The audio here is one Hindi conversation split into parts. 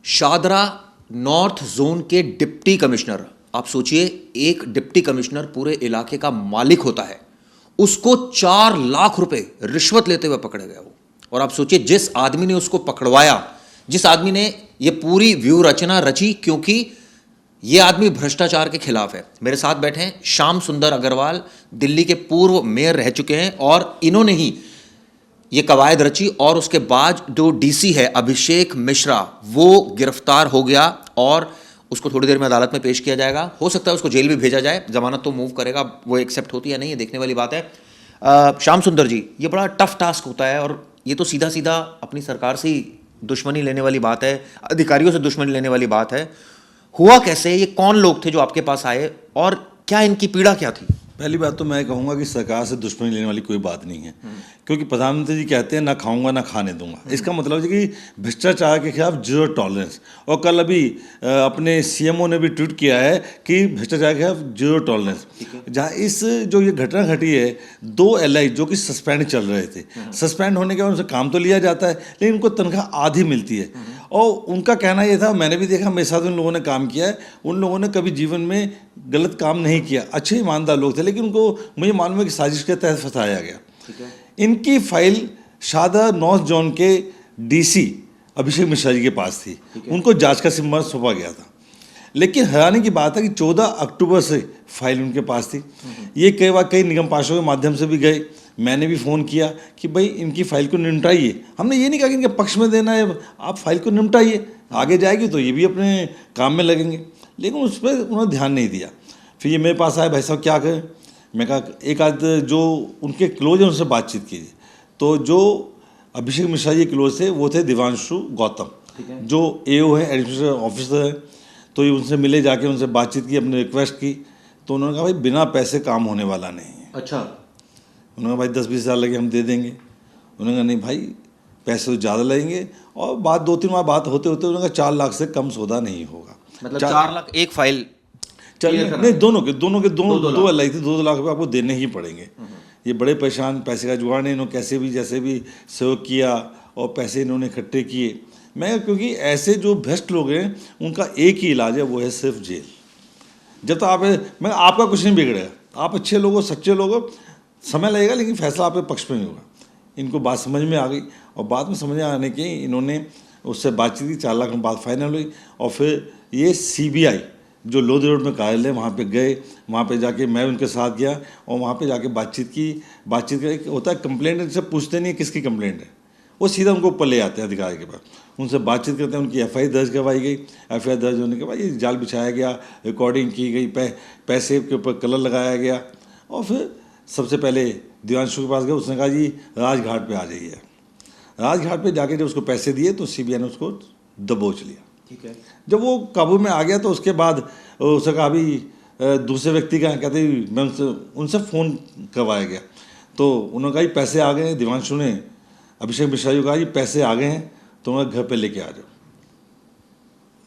शादरा नॉर्थ जोन के डिप्टी कमिश्नर, आप सोचिए एक डिप्टी कमिश्नर पूरे इलाके का मालिक होता है, उसको 4 लाख रुपए रिश्वत लेते हुए पकड़े गए वो। और आप सोचिए जिस आदमी ने उसको पकड़वाया, जिस आदमी ने ये पूरी व्यूह रचना रची, क्योंकि ये आदमी भ्रष्टाचार के खिलाफ है। मेरे साथ बैठे हैं श्याम सुंदर अग्रवाल, दिल्ली के पूर्व मेयर रह चुके हैं और इन्होंने ही ये कवायद रची। और उसके बाद जो डीसी है अभिषेक मिश्रा, वो गिरफ्तार हो गया और उसको थोड़ी देर में अदालत में पेश किया जाएगा। हो सकता है उसको जेल भी भेजा जाए, जमानत तो मूव करेगा, वो एक्सेप्ट होती है नहीं, ये देखने वाली बात है। श्याम सुंदर जी, ये बड़ा टफ टास्क होता है और ये तो सीधा सीधा अपनी सरकार से ही दुश्मनी लेने वाली बात है, अधिकारियों से दुश्मनी लेने वाली बात है। हुआ कैसे, ये कौन लोग थे जो आपके पास आए और क्या इनकी पीड़ा क्या थी? पहली बात तो मैं कहूँगा कि सरकार से दुश्मनी लेने वाली कोई बात नहीं है, क्योंकि प्रधानमंत्री जी कहते हैं ना खाऊंगा ना खाने दूंगा। इसका मतलब है कि भ्रष्टाचार के खिलाफ जीरो टॉलरेंस। और कल अभी अपने सीएमओ ने भी ट्वीट किया है कि भ्रष्टाचार के खिलाफ जीरो टॉलरेंस। जहाँ इस जो ये घटना घटी है, 2 एलआई जो कि सस्पेंड चल रहे थे, सस्पेंड होने के बाद उनसे काम तो लिया जाता है लेकिन उनको तनख्वाह आधी मिलती है। और उनका कहना ये था, मैंने भी देखा, मेरे साथ उन लोगों ने काम किया है, उन लोगों ने कभी जीवन में गलत काम नहीं किया, अच्छे ईमानदार लोग थे, लेकिन उनको मुझे मालूम है कि साजिश के तहत फंसाया गया। इनकी फाइल शादरा नॉर्थ जोन के डीसी अभिषेक मिश्रा जी के पास थी, उनको जांच का जिम्मा सौंपा गया था। लेकिन हैरानी की बात है कि 14 अक्टूबर से फाइल उनके पास थी। ये कई बार कई निगम पार्षदों के माध्यम से भी गए, मैंने भी फ़ोन किया कि भाई इनकी फ़ाइल को निपटाइए। हमने ये नहीं कहा कि इनके पक्ष में देना है, आप फाइल को निपटाइए, आगे जाएगी तो ये भी अपने काम में लगेंगे, लेकिन उस पर उन्होंने ध्यान नहीं दिया। फिर ये मेरे पास आए, भाई साहब क्या करें। मैं कहा एक आध जो उनके क्लोज हैं उनसे बातचीत कीजिए। तो जो अभिषेक मिश्रा जी क्लोज थे वो थे दिवांशु गौतम, जो एओ हैं, एडिशनल ऑफिसर हैं। तो ये उनसे मिले, जाके उनसे बातचीत की, अपने रिक्वेस्ट की। तो उन्होंने कहा भाई बिना पैसे काम होने वाला नहीं है। अच्छा। उन्होंने कहा भाई 10-20 हज़ार लगे हम दे देंगे। उन्होंने कहा नहीं भाई पैसे तो ज़्यादा लगेंगे। और बात 2-3 बार बात होते होते उन्होंने कहा 4 लाख से कम सौदा नहीं होगा। मतलब 4 लाख एक फाइल? नहीं, दोनों के 2 एलआई थी, 2 लाख रुपये आपको देने ही पड़ेंगे। ये बड़े परेशान, पैसे का जुगाड़ नहीं, इन्होंने कैसे भी जैसे भी सहयोग किया और पैसे इन्होंने इकट्ठे किए। मैं क्योंकि ऐसे जो भ्रष्ट लोग हैं उनका एक ही इलाज है, वो है सिर्फ जेल। जब तक मैं आपका कुछ नहीं बिगड़ेगा, आप अच्छे लोग हो, सच्चे लोग हो, समय लगेगा लेकिन फैसला आपके पक्ष में नहीं होगा। इनको बात समझ में आ गई और बाद में समझ में आने की इन्होंने उससे बातचीत की, 4 लाख में बात फाइनल हुई। और फिर ये सीबीआई जो लोधी रोड में कार्यालय, वहाँ पे गए, वहाँ पे जाके मैं उनके साथ गया और वहाँ पे जाके बातचीत की। बातचीत कर होता है, कंप्लेंट से पूछते नहीं है किसकी कंप्लेंट है, वो सीधा उनको ऊपर ले आते हैं अधिकारी के पास, उनसे बातचीत करते हैं। उनकी एफआईआर दर्ज करवाई गई। एफआईआर दर्ज होने के बाद ये जाल बिछाया गया, रिकॉर्डिंग की गई, पैसे के ऊपर कलर लगाया गया। और फिर सबसे पहले दिवांशु के पास गए, उसने कहा जी राजघाट पे आ जाइए। राजघाट पे जाके जब उसको पैसे दिए तो सीबीआई ने उसको दबोच लिया। ठीक है। जब वो काबू में आ गया तो उसके बाद उसने कहा अभी दूसरे व्यक्ति का कहते मैं उनसे फ़ोन करवाया गया। तो उन्होंने कहा पैसे आ गए हैं। दिवांशु ने अभिषेक मिश्रा जी को कहा जी पैसे आ गए हैं, तो घर पे लेके आ जाओ।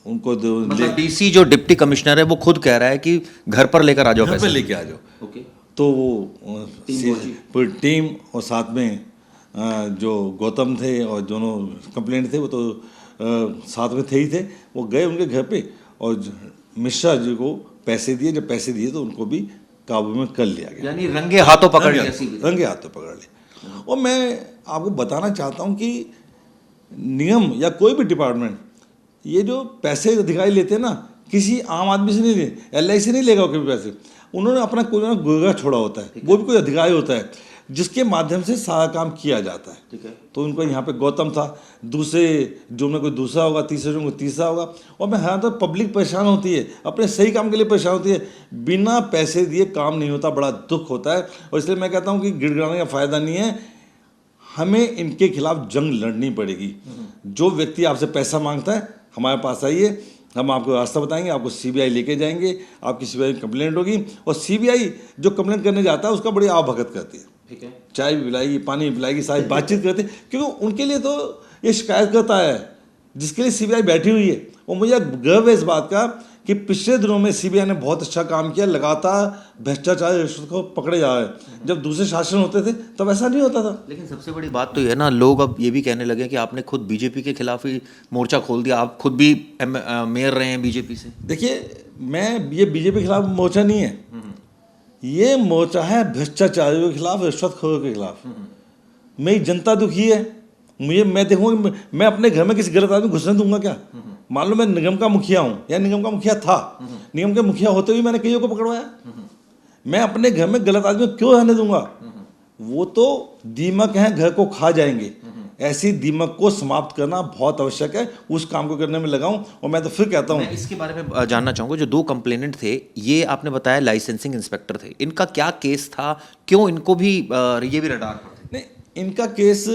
उनको मतलब डीसी जो डिप्टी कमिश्नर है वो खुद कह रहा है कि घर पर लेकर आ जाओ, घर पे लेके आ जाओ। ओके। तो वो पूरी टीम और साथ में जो गौतम थे और दोनों कंप्लेंट थे वो तो साथ में थे ही थे। वो गए उनके घर पे और मिश्रा जी को पैसे दिए। जब पैसे दिए तो उनको भी काबू में कर लिया गया, यानी रंगे हाथों पकड़ लिया। रंगे हाथों पकड़ लिया। और मैं आपको बताना चाहता हूँ कि निगम या कोई भी डिपार्टमेंट ये जो पैसे अधिकारी लेते हैं ना, किसी आम आदमी से नहीं ले, एलआई से नहीं लेगा कभी पैसे। उन्होंने अपना कोई ना गुर्गा छोड़ा होता है, वो भी कोई अधिकारी होता है जिसके माध्यम से सारा काम किया जाता है। ठीक है। तो उनको यहाँ पे गौतम था, दूसरे जो में कोई दूसरा होगा, तीसरे जो में तीसरा होगा। और मैं हाँ तो पब्लिक परेशान होती है, अपने सही काम के लिए परेशान होती है, बिना पैसे दिए काम नहीं होता, बड़ा दुख होता है। और इसलिए मैं कहता हूँ कि गिड़गिड़ाने का फ़ायदा नहीं है, हमें इनके खिलाफ जंग लड़नी पड़ेगी। जो व्यक्ति आपसे पैसा मांगता है हमारे पास आइए, हम आपको रास्ता बताएंगे, आपको सीबीआई लेके जाएंगे, आपकी सीबीआई कंप्लेंट होगी। और सीबीआई जो कंप्लेंट करने जाता है उसका बड़ी आवभगत करती है। ठीक है। चाय भी पिलाएगी, पानी भी पिलाएगी, सारी बातचीत करते, क्योंकि उनके लिए तो ये शिकायत करता है जिसके लिए सीबीआई बैठी हुई है। और मुझे गर्व है इस बात का कि पिछले दिनों में सीबीआई ने बहुत अच्छा काम किया, लगातार भ्रष्टाचार रिश्वत को पकड़े जा रहे हैं। जब दूसरे शासन होते थे तब ऐसा नहीं होता था। लेकिन सबसे बड़ी बात तो ये है ना, लोग अब ये भी कहने लगे कि आपने खुद बीजेपी के खिलाफ ही मोर्चा खोल दिया, आप खुद भी मेयर रहे हैं बीजेपी से। देखिए, मैं ये बीजेपी के खिलाफ मोर्चा नहीं है, ये मोर्चा है भ्रष्टाचारियों के खिलाफ, रिश्वतखोरों के खिलाफ। मेरी जनता दुखी है, मैं देखूंगा, मैं अपने घर में किसी गलत आदमी घुसने दूंगा क्या? मान लो मैं निगम का मुखिया हूँ या निगम का मुखिया था, निगम के मुखिया होते हुए मैंने कईयों को पकड़वाया, मैं अपने घर में गलत आदमी को क्यों रहने दूंगा? वो तो दीमक हैं, घर को खा जाएंगे। ऐसी दीमक को समाप्त करना बहुत आवश्यक है, उस काम को करने में लगाऊं। और मैं तो फिर कहता हूं, मैं इसके बारे में जानना चाहूँगा, जो 2 कंप्लेनेंट थे, ये आपने बताया लाइसेंसिंग इंस्पेक्टर थे, इनका क्या केस था? क्यों इनको भी ये भी रडार पर थे? नहीं, इनका केस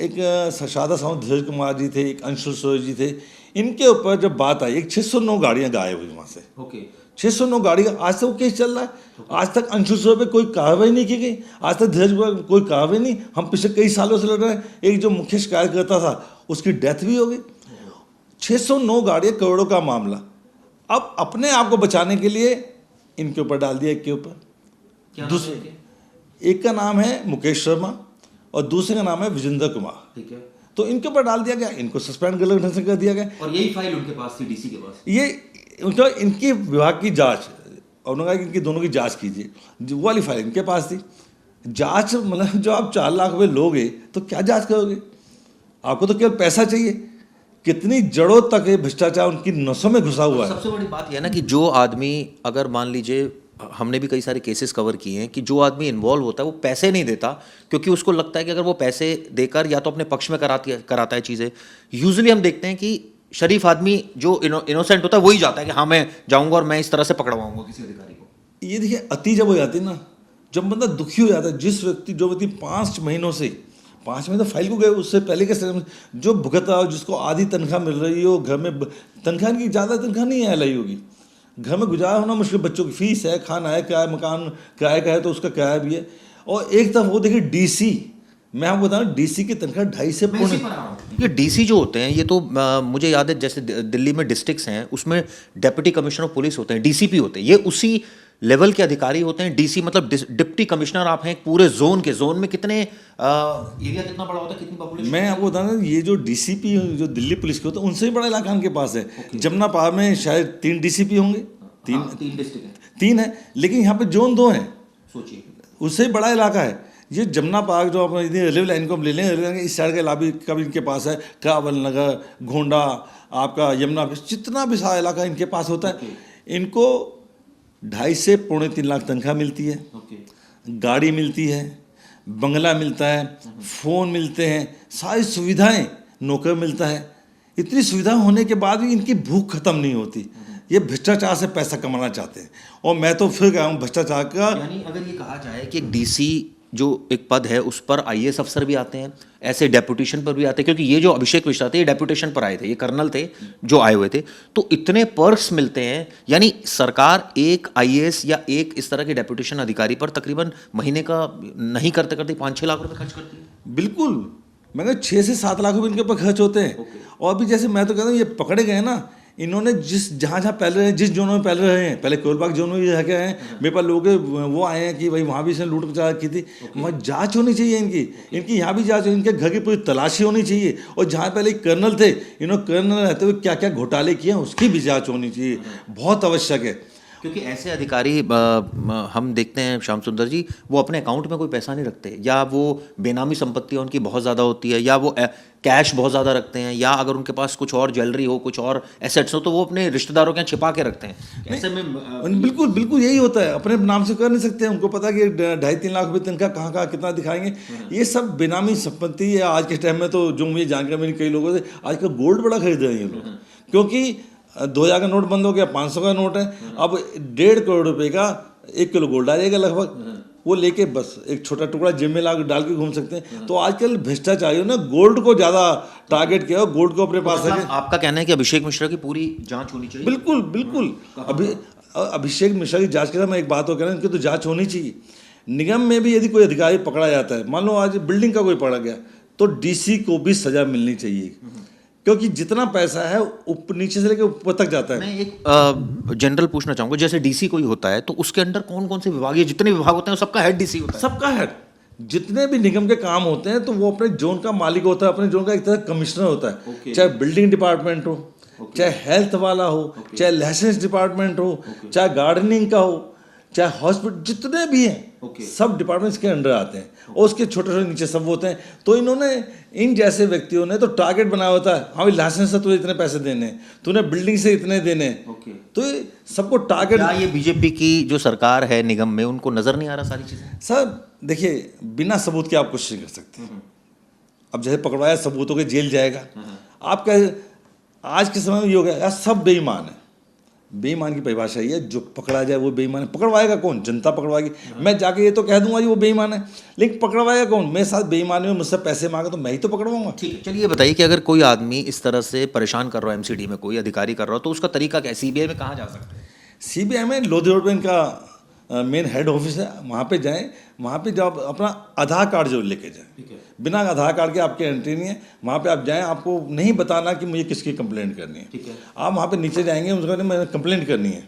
एक शादा साहब धीरज कुमार जी थे, एक अंशुल सूर्य जी थे। इनके ऊपर जब बात आई, एक 609 गाड़ियां गायब हुई वहाँ से। ओके, 609 गाड़ियां, आज तक वो केस चल रहा है। आज तक अंशुल सूर्य पे कोई कार्रवाई नहीं की गई, आज तक धीरज कुमार कोई कार्रवाई नहीं। हम पिछले कई सालों से लड़ रहे हैं। एक जो मुख्य शिकायतकर्ता था उसकी डेथ भी हो गई। 609 गाड़ियां, करोड़ों का मामला। अब अपने आप को बचाने के लिए इनके ऊपर डाल दिया, एक के ऊपर। दूसरे, एक का नाम है मुकेश शर्मा और दूसरे का नाम है विजेंद्र कुमार। ठीक है, तो इनके ऊपर डाल दिया गया, इनको सस्पेंड गलत ढंग से कर दिया गया। और यही फाइल उनके पास थी, डीसी के पास। ये उनका, इनकी विभाग की जांच, और उन्होंने कहा कि इनकी दोनों की जांच कीजिए, वो वाली फाइल इनके पास थी। जांच मतलब, जो आप 4 लाख रुपए लोगे तो क्या जांच करोगे? आपको तो केवल पैसा चाहिए। कितनी जड़ों तक ये भ्रष्टाचार उनकी नसों में घुसा हुआ है। सबसे बड़ी बात यह है ना कि जो आदमी, अगर मान लीजिए, हमने भी कई सारे केसेस कवर किए हैं कि जो आदमी इन्वॉल्व होता है वो पैसे नहीं देता, क्योंकि उसको लगता है कि अगर वो पैसे देकर या तो अपने पक्ष में कराता है चीज़ें। यूजुअली हम देखते हैं कि शरीफ आदमी जो इनोसेंट होता है वही जाता है कि हाँ मैं जाऊंगा और मैं इस तरह से पकड़वाऊंगा किसी अधिकारी को। ये देखिए, अति जब हो जाती है ना, जब बंदा दुखी हो जाता है, जो व्यक्ति 5 महीनों से, 5 महीने तो फाइल को गए, उससे पहले के समय जो भुगत रहा हो, जिसको आधी तनख्वाह मिल रही हो, घर में तनख्वाह की ज़्यादा तनख्वाह नहीं है लाई होगी, घर में गुजारा होना मुश्किल, बच्चों की फीस है, खाना है, किराया, मकान किराए का है तो उसका किराया भी है। और एक तरफ वो देखिए डीसी, मैं आपको बता रहा हूँ, डीसी की तनख्वाह 2.5 से पौने। ये डीसी जो होते हैं, ये तो मुझे याद है जैसे दिल्ली में डिस्ट्रिक्ट्स हैं, उसमें डेप्यूटी कमिश्नर ऑफ पुलिस होते हैं, डीसीपी होते हैं, ये उसी लेवल के अधिकारी होते हैं। डीसी मतलब डिप्टी कमिश्नर आप हैं पूरे जोन के। जोन में कितने एरिया कितना बड़ा होता है, कितनी पॉपुलेशन? मैं आपको बता रहा हूँ, ये जो डीसीपी जो दिल्ली पुलिस के होते हैं, उनसे भी बड़ा इलाका उनके पास है। जमुना पार में शायद 3 डीसीपी होंगे, 3 डिस्ट्रिक्ट है, 3 है, लेकिन यहाँ पे जोन 2 है, सोचिए, उससे बड़ा इलाका है। ये जमुना पार्क जो आप रेलवे लाइन को हम ले लें, रेलवे लाइन इस साइड का इलाका का भी इनके पास है, काबल नगर, घोंडा, आपका यमुना, जितना भी सारा इलाका इनके पास होता है। इनको 2.5 से पौने 3 लाख तनख्वाह मिलती है, गाड़ी मिलती है, बंगला मिलता है, फ़ोन मिलते हैं, सारी सुविधाएं, नौकर मिलता है। इतनी सुविधा होने के बाद भी इनकी भूख खत्म नहीं होती। ये भ्रष्टाचार से पैसा कमाना चाहते हैं। और मैं तो फिर कह रहा हूँ, भ्रष्टाचार का, यानी अगर ये कहा जाए कि एक डीसी जो एक पद है उस पर आईएएस अफसर भी आते हैं, ऐसे डेपुटेशन पर भी आते हैं, क्योंकि ये जो अभिषेक मिश्रा थे ये डेपुटेशन पर आए थे, ये कर्नल थे जो आए हुए थे, तो इतने पर्क्स मिलते हैं। यानी सरकार एक आईएएस या एक इस तरह के डेपुटेशन अधिकारी पर तकरीबन महीने का नहीं करते करते 5-6 लाख रुपए खर्च करती है। बिल्कुल, मैंने 6 से 7 लाख रुपए इनके ऊपर खर्च होते हैं। और भी जैसे मैं तो कहता हूँ, ये पकड़े गए ना, इन्होंने जहाँ पहले रहे, जिस जोनों में पहले रहे हैं, पहले कोलबाग जोन में भी रह के आए हैं, मेरे पास लोग वो आए हैं कि भाई वहाँ भी इसने लूट मचा की थी। वहाँ जांच होनी चाहिए इनकी यहाँ भी जांच, इनके घर की पूरी तलाशी होनी चाहिए। और जहाँ पहले कर्नल थे, इन्होंने कर्नल रहते हुए क्या क्या घोटाले किए हैं उसकी भी जाँच होनी चाहिए, बहुत आवश्यक है। क्योंकि ऐसे अधिकारी हम देखते हैं श्याम सुंदर जी, वो अपने अकाउंट में कोई पैसा नहीं रखते, या वो बेनामी संपत्ति उनकी बहुत ज़्यादा होती है, या वो कैश बहुत ज़्यादा रखते हैं, या अगर उनके पास कुछ और ज्वेलरी हो, कुछ और एसेट्स हो, तो वो अपने रिश्तेदारों के यहाँ छिपा के रखते हैं। ऐसे में बिल्कुल यही होता है, अपने नाम से कर नहीं सकते। उनको पता कि 2.5-3 लाख रुपये तनख्वाह कहाँ कितना दिखाएंगे। ये सब बेनामी संपत्ति है। आज के टाइम में तो जो मुझे जानकारी मिली कई लोगों से, आजकल गोल्ड बड़ा खरीद रहे हैं ये लोग, क्योंकि 2000 का नोट बंद हो गया, 500 का नोट है, अब 1.5 करोड़ रुपए का 1 किलो गोल्ड आ जाएगा लगभग। वो लेके बस एक छोटा टुकड़ा जिम में डाल के घूम सकते हैं। तो आजकल भ्रष्टाचारियों ने गोल्ड को ज़्यादा टारगेट किया, गोल्ड को अपने पास रखे। आपका कहना है कि अभिषेक मिश्रा की पूरी जांच होनी चाहिए? बिल्कुल। अभिषेक मिश्रा की जांच के साथ मैं एक बात हो कह रहा हूँ, इनकी तो जांच होनी चाहिए। निगम में भी यदि कोई अधिकारी पकड़ा जाता है, मान लो आज बिल्डिंग का कोई पकड़ा गया, तो डीसी को भी सजा मिलनी चाहिए, क्योंकि जितना पैसा है ऊपर नीचे से लेकर ऊपर तक जाता है। मैं एक जनरल पूछना चाहूंगा, जैसे डीसी कोई होता है तो उसके अंडर कौन कौन से विभाग, ये जितने विभाग होते हैं सबका हेड डीसी होता है? सबका हेड, जितने भी निगम के काम होते हैं तो वो अपने जोन का मालिक होता है, अपने जोन का एक तरह कमिश्नर होता है। चाहे बिल्डिंग डिपार्टमेंट हो, चाहे हेल्थ वाला हो, चाहे लाइसेंस डिपार्टमेंट हो, चाहे गार्डनिंग का हो, चाहे हॉस्पिटल, जितने भी हैं सब डिपार्टमेंट्स के अंडर आते हैं और उसके छोटे छोटे नीचे सब होते हैं। तो इन्होंने, इन जैसे व्यक्तियों ने तो टारगेट बनाया होता है, हाँ भाई लाइसेंस से तुझे इतने पैसे देने, तूने बिल्डिंग से इतने देने, तो ये सबको टारगेट। क्या ये बीजेपी की जो सरकार है निगम में, उनको नजर नहीं आ रहा सारी चीजें? सर देखिए, बिना सबूत के आप कुछ नहीं कर सकते। अब जैसे पकड़वाया सबूत हो के जेल जाएगा। आप क्या, आज के समय में ये हो गया यार, सब बेईमान है। बेईमान की परिभाषा ये है, जो पकड़ा जाए वो बेईमान है। पकड़वाएगा कौन? जनता पकड़वाएगी। मैं जाके ये तो कह दूंगा जी वो बेईमान है, लेकिन पकड़वाएगा कौन? मेरे साथ बेईमानी में मुझसे पैसे मांगे तो मैं ही तो पकड़वाऊंगा। ठीक है, चलिए बताइए कि अगर कोई आदमी इस तरह से परेशान कर रहा है, एमसीडी में कोई अधिकारी कर रहा हो, तो उसका तरीका क्या है? सीबीआई में कहाँ जा सकते हैं? सीबीआई में लोधी रोड में इनका मेन हेड ऑफिस है, वहाँ पे जाएं। वहाँ पे जब अपना आधार कार्ड जरूर लेके जाएं, बिना आधार कार्ड के आपकी एंट्री नहीं है। वहाँ पे आप जाएं, आपको नहीं बताना कि मुझे किसकी कंप्लेंट करनी है। आप वहाँ पे नीचे जाएंगे, उसको कहते हैं मैंने कंप्लेंट करनी है,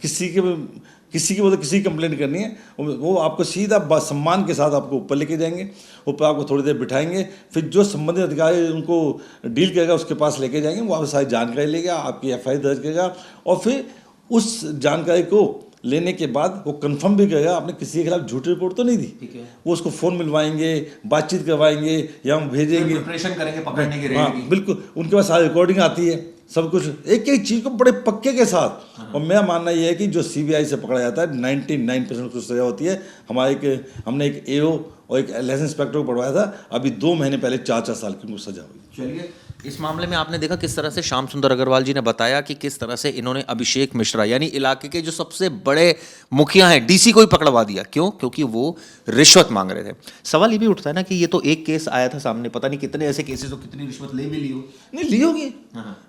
किसी की बोलते किसी की कंप्लेंट करनी है, वो आपको सीधा सम्मान के साथ आपको ऊपर लेके जाएंगे। ऊपर आपको थोड़ी देर बिठाएंगे, फिर जो संबंधित अधिकारी उनको डील करेगा उसके पास लेके जाएंगे। वो आपको सारी जानकारी लेगा, आपकी FIR दर्ज करेगा और फिर उस जानकारी को लेने के बाद वो कंफर्म भी करेगा आपने किसी के खिलाफ झूठी रिपोर्ट तो नहीं दी। वो उसको फ़ोन मिलवाएंगे, बातचीत करवाएंगे या हम भेजेंगे, प्रिपरेशन करेंगे पकड़ने की। हाँ बिल्कुल, उनके पास सारी रिकॉर्डिंग आती है, सब कुछ एक एक चीज़ को बड़े पक्के के साथ। और मेरा मानना ये है कि जो CBI से पकड़ा जाता है 99% उसको सजा होती है। हमने एक AO और एक लाइसेंस इंस्पेक्टर को पढ़वाया था, अभी 2 महीने पहले 4-4 साल की उनको सजा हुई। चलिए, इस मामले में आपने देखा किस तरह से श्याम सुंदर अग्रवाल जी ने बताया कि किस तरह से इन्होंने अभिषेक मिश्रा यानी इलाके के जो सबसे बड़े मुखिया हैं, DC को ही पकड़वा दिया। क्यों? क्योंकि वो रिश्वत मांग रहे थे। सवाल ये भी उठता है ना कि ये तो एक केस आया था सामने, पता नहीं कितने ऐसे केसेस हो, कितनी रिश्वत ले भी ली हो। नहीं ली होगी,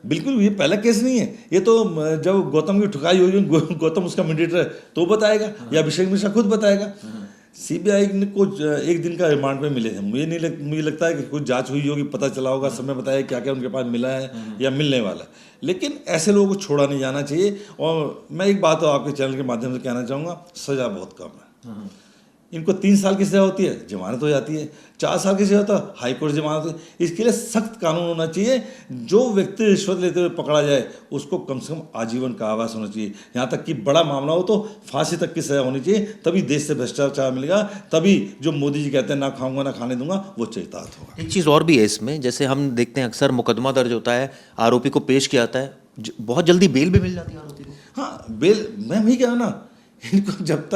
बिल्कुल, ये पहला केस नहीं है। ये तो जब गौतम की ठुकाई होगी, गौतम उसका मीडिएटर तो बताएगा, या अभिषेक मिश्रा खुद बताएगा। CBI को एक दिन का रिमांड पे मिले हैं। मुझे लगता है कि कुछ जांच हुई होगी, पता चला होगा, समय बताया क्या क्या उनके पास मिला है या मिलने वाला है। लेकिन ऐसे लोगों को छोड़ा नहीं जाना चाहिए। और मैं एक बात तो आपके चैनल के माध्यम से कहना चाहूँगा, सज़ा बहुत कम है। इनको 3 साल की सजा होती है, जमानत हो जाती है। 4 साल की सजा होता है, हाई कोर्ट जमानत होती है। इसके लिए सख्त कानून होना चाहिए। जो व्यक्ति रिश्वत लेते हुए पकड़ा जाए उसको कम से कम आजीवन कारावास होना चाहिए। यहाँ तक कि बड़ा मामला हो तो फांसी तक की सजा होनी चाहिए। तभी देश से भ्रष्टाचार मिलेगा, तभी जो मोदी जी कहते हैं ना खाऊंगा ना खाने दूंगा, वो चरितार्थ होगा। एक चीज़ और भी है इसमें, जैसे हम देखते हैं अक्सर मुकदमा दर्ज होता है, आरोपी को पेश किया जाता है, बहुत जल्दी बेल भी मिल जाती है आरोपी को। हाँ बेल, मैं वही कह रहा हूं ना, इनको जब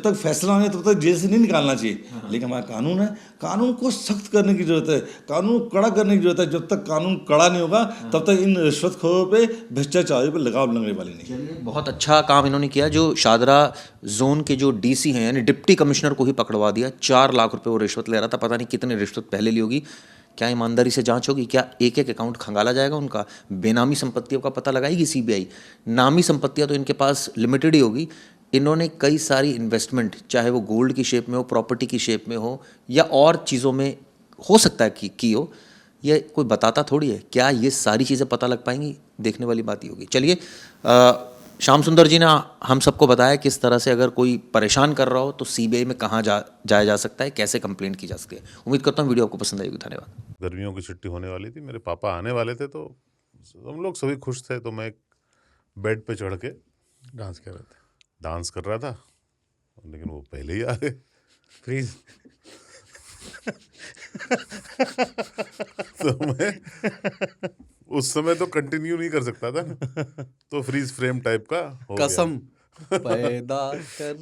तक फैसला नहीं तब तक जेल से नहीं निकालना चाहिए। लेकिन हमारा कानून है, कानून को सख्त करने की जरूरत है, कानून को कड़ा करने की जरूरत है। जब तक कानून कड़ा नहीं होगा तब तक इन रिश्वतखोरों पे, भ्रष्टाचारियों पे लगाम लगने वाली नहीं। चलिए, बहुत अच्छा काम इन्होंने किया। जो शादरा जोन के जो DC हैं यानी डिप्टी कमिश्नर को ही पकड़वा दिया। 4 लाख रुपए वो रिश्वत ले रहा था, पता नहीं कितने रिश्वत पहले ली होगी। क्या ईमानदारी से जांच होगी? क्या एक एक अकाउंट खंगाला जाएगा उनका? बेनामी संपत्तियों का पता लगाएगी CBI? नामी संपत्तियां तो इनके पास लिमिटेड ही होगी। इन्होंने कई सारी इन्वेस्टमेंट, चाहे वो गोल्ड की शेप में हो, प्रॉपर्टी की शेप में हो या और चीज़ों में हो सकता है कि की हो, ये कोई बताता थोड़ी है। क्या ये सारी चीज़ें पता लग पाएंगी? देखने वाली बात ही होगी। चलिए, श्याम सुंदर जी ने हम सबको बताया किस तरह से अगर कोई परेशान कर रहा हो तो CBI में कहाँ जाया जा सकता है, कैसे कंप्लेंट की जा सकती है। उम्मीद करता हूँ वीडियो आपको पसंद आएगी। धन्यवाद। गर्मियों की छुट्टी होने वाली थी, मेरे पापा आने वाले थे, तो हम लोग सभी खुश थे। तो मैं एक बेड पे चढ़ के डांस कर रहा था, लेकिन वो पहले ही आ गए। फ्रीज। तो मैं उस समय तो कंटिन्यू नहीं कर सकता था, तो फ्रीज फ्रेम टाइप का हो गया। कसम पैदा कर